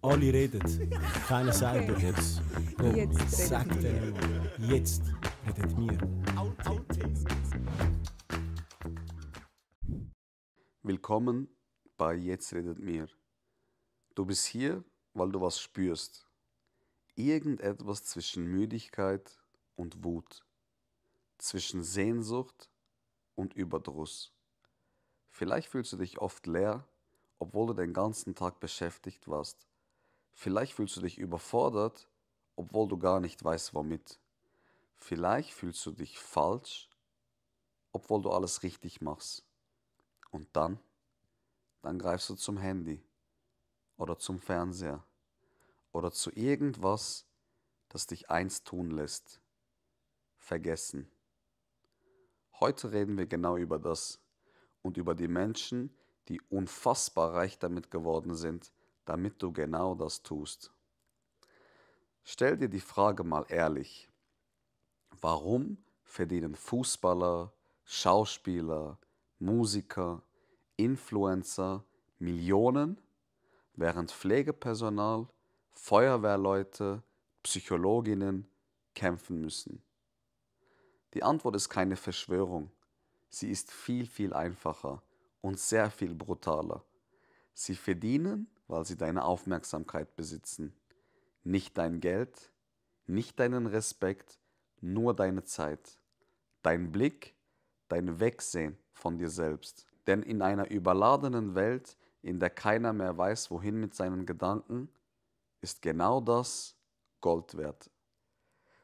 Alle reden, keiner sagt Okay. jetzt. Komm, Jetzt sag redet denen mal. Jetzt redet mir. Willkommen bei Jetzt redet mir. Du bist hier, weil du was spürst. Irgendetwas zwischen Müdigkeit und Wut. Zwischen Sehnsucht und Überdruss. Vielleicht fühlst du dich oft leer, obwohl du den ganzen Tag beschäftigt warst. Vielleicht fühlst du dich überfordert, obwohl du gar nicht weißt, womit. Vielleicht fühlst du dich falsch, obwohl du alles richtig machst. Und dann greifst du zum Handy oder zum Fernseher oder zu irgendwas, das dich eins tun lässt: vergessen. Heute reden wir genau über das und über die Menschen, die unfassbar reich damit geworden sind, damit du genau das tust. Stell dir die Frage mal ehrlich: Warum verdienen Fußballer, Schauspieler, Musiker, Influencer Millionen, während Pflegepersonal, Feuerwehrleute, Psychologinnen kämpfen müssen? Die Antwort ist keine Verschwörung. Sie ist viel, viel einfacher und sehr viel brutaler. Sie verdienen, weil sie deine Aufmerksamkeit besitzen. Nicht dein Geld, nicht deinen Respekt, nur deine Zeit. Dein Blick, dein Wegsehen von dir selbst. Denn in einer überladenen Welt, in der keiner mehr weiß, wohin mit seinen Gedanken, ist genau das Gold wert.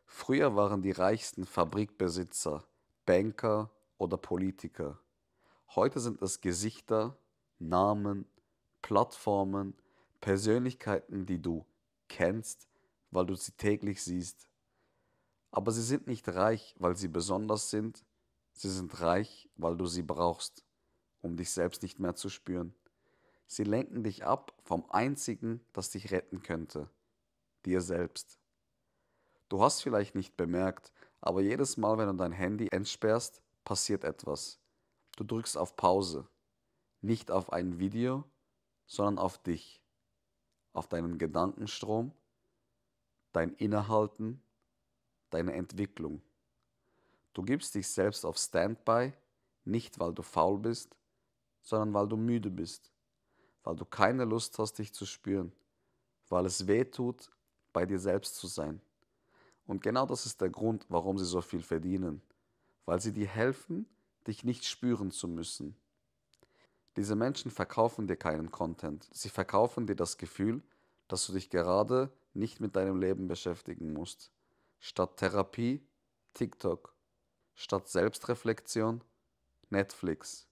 Früher waren die reichsten Fabrikbesitzer, Banker oder Politiker. Heute sind es Gesichter, Namen, Plattformen, Persönlichkeiten, die du kennst, weil du sie täglich siehst. Aber sie sind nicht reich, weil sie besonders sind. Sie sind reich, weil du sie brauchst, um dich selbst nicht mehr zu spüren. Sie lenken dich ab vom Einzigen, das dich retten könnte: dir selbst. Du hast vielleicht nicht bemerkt, aber jedes Mal, wenn du dein Handy entsperrst, passiert etwas. Du drückst auf Pause, nicht auf ein Video, sondern auf dich, auf deinen Gedankenstrom, dein Innehalten, deine Entwicklung. Du gibst dich selbst auf Standby, nicht weil du faul bist, sondern weil du müde bist, weil du keine Lust hast, dich zu spüren, weil es weh tut, bei dir selbst zu sein. Und genau das ist der Grund, warum sie so viel verdienen, weil sie dir helfen, dich nicht spüren zu müssen. Diese Menschen verkaufen dir keinen Content. Sie verkaufen dir das Gefühl, dass du dich gerade nicht mit deinem Leben beschäftigen musst. Statt Therapie, TikTok. Statt Selbstreflexion, Netflix.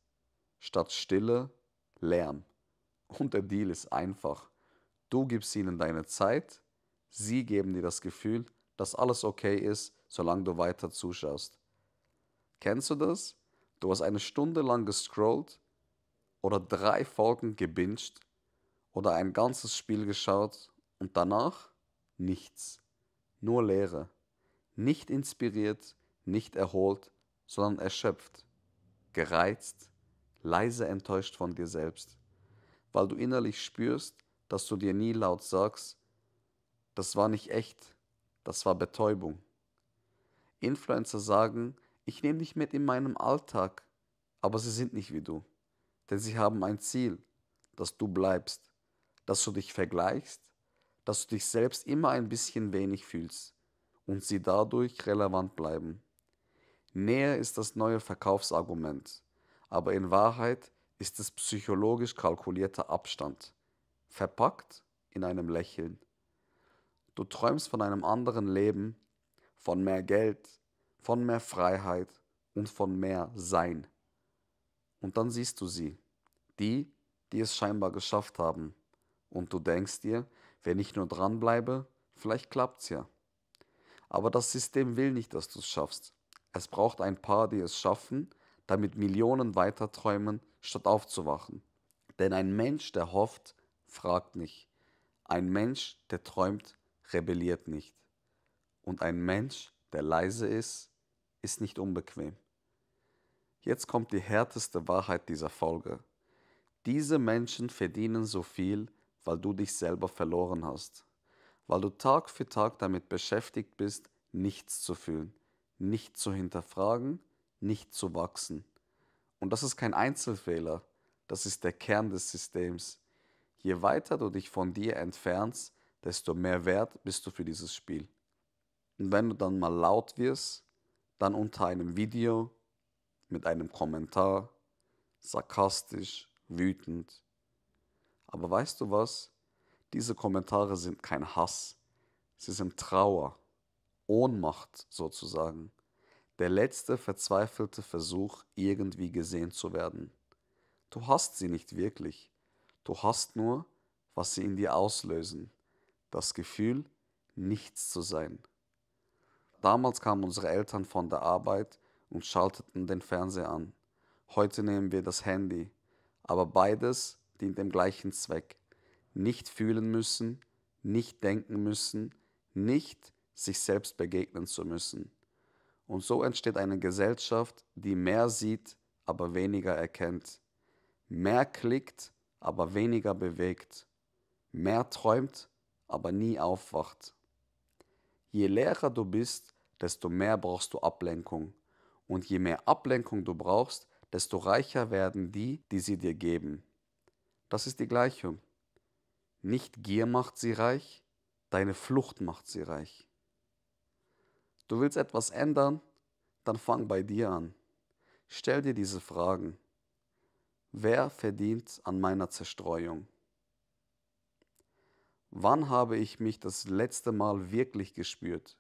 Statt Stille, Lärm. Und der Deal ist einfach. Du gibst ihnen deine Zeit, sie geben dir das Gefühl, dass alles okay ist, solange du weiter zuschaust. Kennst du das? Du hast eine Stunde lang gescrollt oder 3 Folgen gebinged oder ein ganzes Spiel geschaut und danach nichts. Nur Leere. Nicht inspiriert, nicht erholt, sondern erschöpft, gereizt, leise enttäuscht von dir selbst, weil du innerlich spürst, dass du dir nie laut sagst: das war nicht echt, das war Betäubung. Influencer sagen: ich nehme dich mit in meinem Alltag, aber sie sind nicht wie du, denn sie haben ein Ziel, dass du bleibst, dass du dich vergleichst, dass du dich selbst immer ein bisschen wenig fühlst und sie dadurch relevant bleiben. Nähe ist das neue Verkaufsargument, aber in Wahrheit ist es psychologisch kalkulierter Abstand, verpackt in einem Lächeln. Du träumst von einem anderen Leben, von mehr Geld, von mehr Freiheit und von mehr Sein. Und dann siehst du sie, die, die es scheinbar geschafft haben. Und du denkst dir: wenn ich nur dranbleibe, vielleicht klappt's ja. Aber das System will nicht, dass du es schaffst. Es braucht ein paar, die es schaffen, damit Millionen weiterträumen, statt aufzuwachen. Denn ein Mensch, der hofft, fragt nicht. Ein Mensch, der träumt, rebelliert nicht. Und ein Mensch, der leise ist nicht unbequem. Jetzt kommt die härteste Wahrheit dieser Folge. Diese Menschen verdienen so viel, weil du dich selber verloren hast. Weil du Tag für Tag damit beschäftigt bist, nichts zu fühlen, nicht zu hinterfragen, nicht zu wachsen. Und das ist kein Einzelfehler, das ist der Kern des Systems. Je weiter du dich von dir entfernst, desto mehr wert bist du für dieses Spiel. Und wenn du dann mal laut wirst, dann unter einem Video mit einem Kommentar, sarkastisch, wütend. Aber weißt du was? Diese Kommentare sind kein Hass, sie sind Trauer, Ohnmacht sozusagen. Der letzte verzweifelte Versuch, irgendwie gesehen zu werden. Du hasst sie nicht wirklich. Du hasst nur, was sie in dir auslösen. Das Gefühl, nichts zu sein. Damals kamen unsere Eltern von der Arbeit und schalteten den Fernseher an. Heute nehmen wir das Handy. Aber beides dient dem gleichen Zweck. Nicht fühlen müssen, nicht denken müssen, nicht sich selbst begegnen zu müssen. Und so entsteht eine Gesellschaft, die mehr sieht, aber weniger erkennt. Mehr klickt, aber weniger bewegt. Mehr träumt, aber nie aufwacht. Je leerer du bist, desto mehr brauchst du Ablenkung. Und je mehr Ablenkung du brauchst, desto reicher werden die, die sie dir geben. Das ist die Gleichung. Nicht Gier macht sie reich, deine Flucht macht sie reich. Du willst etwas ändern, dann fang bei dir an. Stell dir diese Fragen. Wer verdient an meiner Zerstreuung? Wann habe ich mich das letzte Mal wirklich gespürt?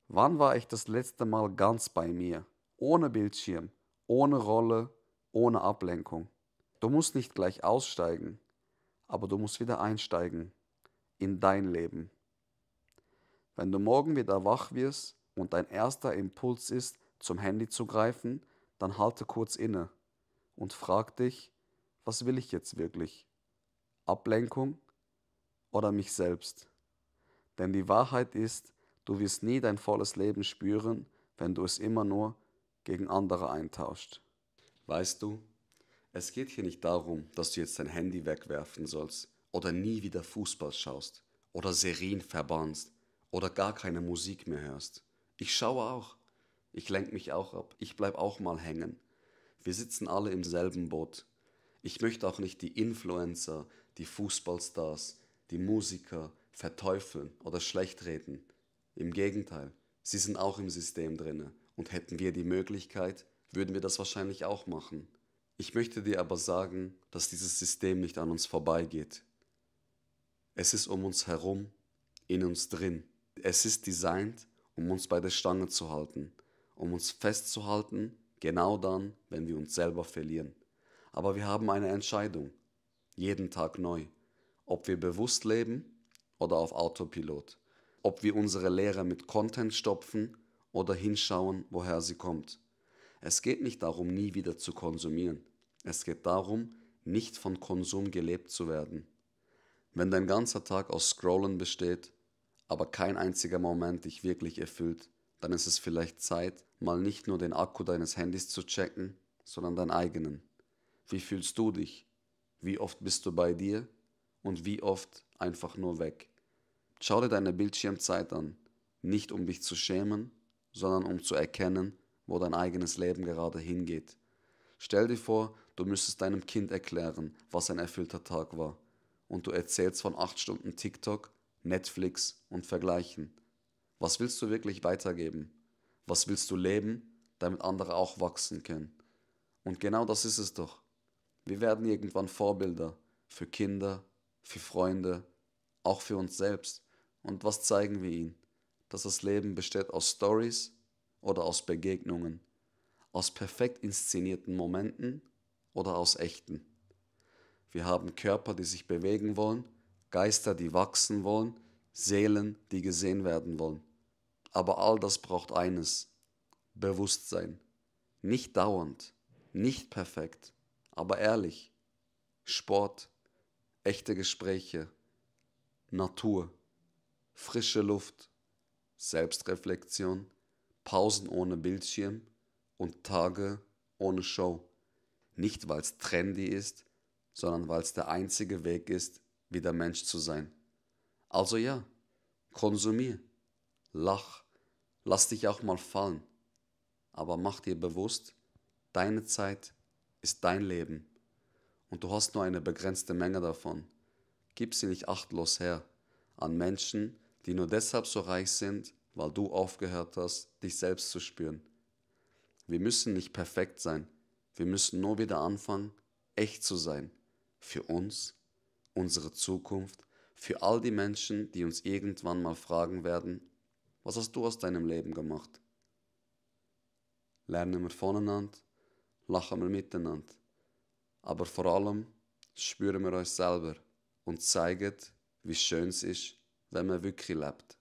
Wann war ich das letzte Mal ganz bei mir? Ohne Bildschirm, ohne Rolle, ohne Ablenkung. Du musst nicht gleich aussteigen, aber du musst wieder einsteigen in dein Leben. Wenn du morgen wieder wach wirst und dein erster Impuls ist, zum Handy zu greifen, dann halte kurz inne und frag dich, was will ich jetzt wirklich? Ablenkung oder mich selbst? Denn die Wahrheit ist, du wirst nie dein volles Leben spüren, wenn du es immer nur gegen andere eintauscht. Weißt du, es geht hier nicht darum, dass du jetzt dein Handy wegwerfen sollst oder nie wieder Fußball schaust oder Serien verbannst oder gar keine Musik mehr hörst. Ich schaue auch. Ich lenke mich auch ab. Ich bleib auch mal hängen. Wir sitzen alle im selben Boot. Ich möchte auch nicht die Influencer, die Fußballstars, die Musiker verteufeln oder schlecht reden. Im Gegenteil, sie sind auch im System drinne und hätten wir die Möglichkeit, würden wir das wahrscheinlich auch machen. Ich möchte dir aber sagen, dass dieses System nicht an uns vorbeigeht. Es ist um uns herum, in uns drin. Es ist designt, um uns bei der Stange zu halten, um uns festzuhalten, genau dann, wenn wir uns selber verlieren. Aber wir haben eine Entscheidung, jeden Tag neu, ob wir bewusst leben oder auf Autopilot, ob wir unsere Leere mit Content stopfen oder hinschauen, woher sie kommt. Es geht nicht darum, nie wieder zu konsumieren. Es geht darum, nicht von Konsum gelebt zu werden. Wenn dein ganzer Tag aus Scrollen besteht, aber kein einziger Moment dich wirklich erfüllt, dann ist es vielleicht Zeit, mal nicht nur den Akku deines Handys zu checken, sondern deinen eigenen. Wie fühlst du dich? Wie oft bist du bei dir? Und wie oft einfach nur weg? Schau dir deine Bildschirmzeit an, nicht um dich zu schämen, sondern um zu erkennen, wo dein eigenes Leben gerade hingeht. Stell dir vor, du müsstest deinem Kind erklären, was ein erfüllter Tag war. Und du erzählst von 8 Stunden TikTok, Netflix und Vergleichen. Was willst du wirklich weitergeben? Was willst du leben, damit andere auch wachsen können? Und genau das ist es doch. Wir werden irgendwann Vorbilder für Kinder, für Freunde, auch für uns selbst. Und was zeigen wir ihnen? Dass das Leben besteht aus Stories oder aus Begegnungen, aus perfekt inszenierten Momenten oder aus echten. Wir haben Körper, die sich bewegen wollen, Geister, die wachsen wollen, Seelen, die gesehen werden wollen. Aber all das braucht eines: Bewusstsein. Nicht dauernd, nicht perfekt, aber ehrlich. Sport, echte Gespräche, Natur, frische Luft, Selbstreflexion, Pausen ohne Bildschirm und Tage ohne Show. Nicht weil es trendy ist, sondern weil es der einzige Weg ist, wieder Mensch zu sein. Also ja, konsumier, lach, lass dich auch mal fallen, aber mach dir bewusst, deine Zeit ist dein Leben und du hast nur eine begrenzte Menge davon. Gib sie nicht achtlos her an Menschen, die nur deshalb so reich sind, weil du aufgehört hast, dich selbst zu spüren. Wir müssen nicht perfekt sein, wir müssen nur wieder anfangen, echt zu sein. Für uns, unsere Zukunft, für all die Menschen, die uns irgendwann mal fragen werden, was hast du aus deinem Leben gemacht? Lernen wir voneinander, lachen wir miteinander. Aber vor allem spüren wir uns selber und zeigen, wie schön es ist, wenn man wirklich lebt.